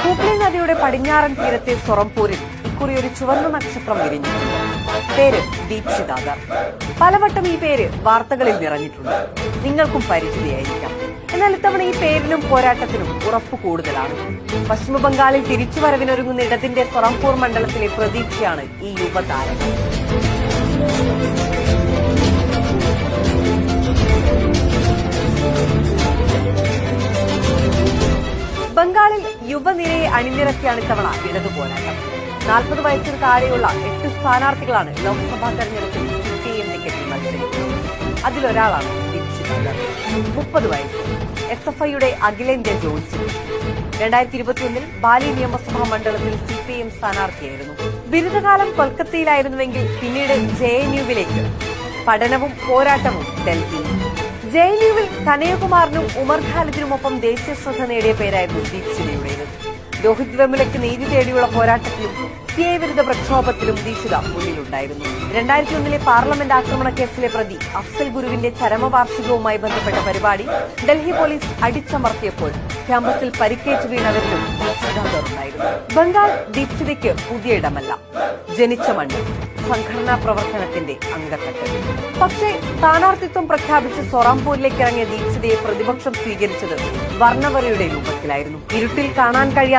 ഹൂഗ്ലി നദിയുടെ പടിഞ്ഞാറൻ തീരത്തെ സൊറംപൂരിൽ ഇക്കുറി ഒരു ചുവന്ന നക്ഷത്രം വിരിഞ്ഞു. പേര് ദീപ്ഷിതാദർ. പലവട്ടം ഈ പേര് വാർത്തകളിൽ നിറഞ്ഞിട്ടുണ്ട്. നിങ്ങൾക്കും പരിചിതയായിരിക്കാം. എന്നാൽ ഇത്തവണ ഈ പേരിനും പോരാട്ടത്തിനും ഉറപ്പ് കൂടുതലാണ്. പശ്ചിമബംഗാളിൽ തിരിച്ചുവരവിനൊരുങ്ങുന്ന ഇടതിന്റെ സൊറംപൂർ മണ്ഡലത്തിലെ പ്രതീക്ഷയാണ് ഈ യുവതാരം. ബംഗാളിൽ യുവനിരയെ അണിനിരത്തിയാണ് ഇത്തവണ ഇടതു പോരാട്ടം. 40 വയസ്സിന് താഴെയുള്ള 8 സ്ഥാനാർത്ഥികളാണ് ലോക്സഭാ തെരഞ്ഞെടുപ്പിൽ CPIM ടിക്കറ്റിൽ മത്സരിക്കുന്നത്. അതിലൊരാളാണ് ദീപ്ഷിതാദർ. 30 വയസ്സ്. SFIയുടെ അഖിലേന്ത്യാ ജോൺസൺ. 2021 ബാലി നിയമസഭാ മണ്ഡലത്തിൽ CPIM സ്ഥാനാർത്ഥിയായിരുന്നു. ബിരുദകാലം കൊൽക്കത്തയിലായിരുന്നുവെങ്കിൽ പിന്നീട് JNUവിലേക്ക്. പഠനവും പോരാട്ടവും ഡൽഹി. JNUവിൽ കനയ്യകുമാറിനും ഉമർ ഖാലിദിനുമൊപ്പം ദേശീയ ശ്രദ്ധ നേടിയ പേരായിരുന്നു ദീക്ഷിതയുടേത്. രോഹിത് വെമുലയ്ക്ക് നീതി തേടിയുള്ള പോരാട്ടത്തിലും CA വിരുദ്ധ പ്രക്ഷോഭത്തിലും ദീക്ഷിത മുന്നിലുണ്ടായിരുന്നു. 2001 പാർലമെന്റ് ആക്രമണ കേസിലെ പ്രതി അഫ്സൽ ഗുരുവിന്റെ ചരമവാർഷികവുമായി ബന്ധപ്പെട്ട പരിപാടി ഡൽഹി പോലീസ് അടിച്ചമർത്തിയപ്പോൾ ക്യാമ്പസിൽ പരിക്കേറ്റ് വീണവരിലും ദീക്ഷിതാദർ ഉണ്ടായിരുന്നു. ബംഗാൾ ദീക്ഷിതയ്ക്ക് പുതിയ ഇടമല്ല, ജനിച്ച മണ്ണ്, സംഘടനാ പ്രവർത്തനത്തിന്റെ അംഗത്തട്ട്. പക്ഷേ സ്ഥാനാർത്ഥിത്വം പ്രഖ്യാപിച്ച് സൊറാംപൂരിലേക്ക് ഇറങ്ങിയ ദീക്ഷിതയെ പ്രതിപക്ഷം സ്വീകരിച്ചത് വർണ്ണവറിയുടെ രൂപത്തിലായിരുന്നു. ഇരുട്ടിൽ കാണാൻ കഴിയാത്ത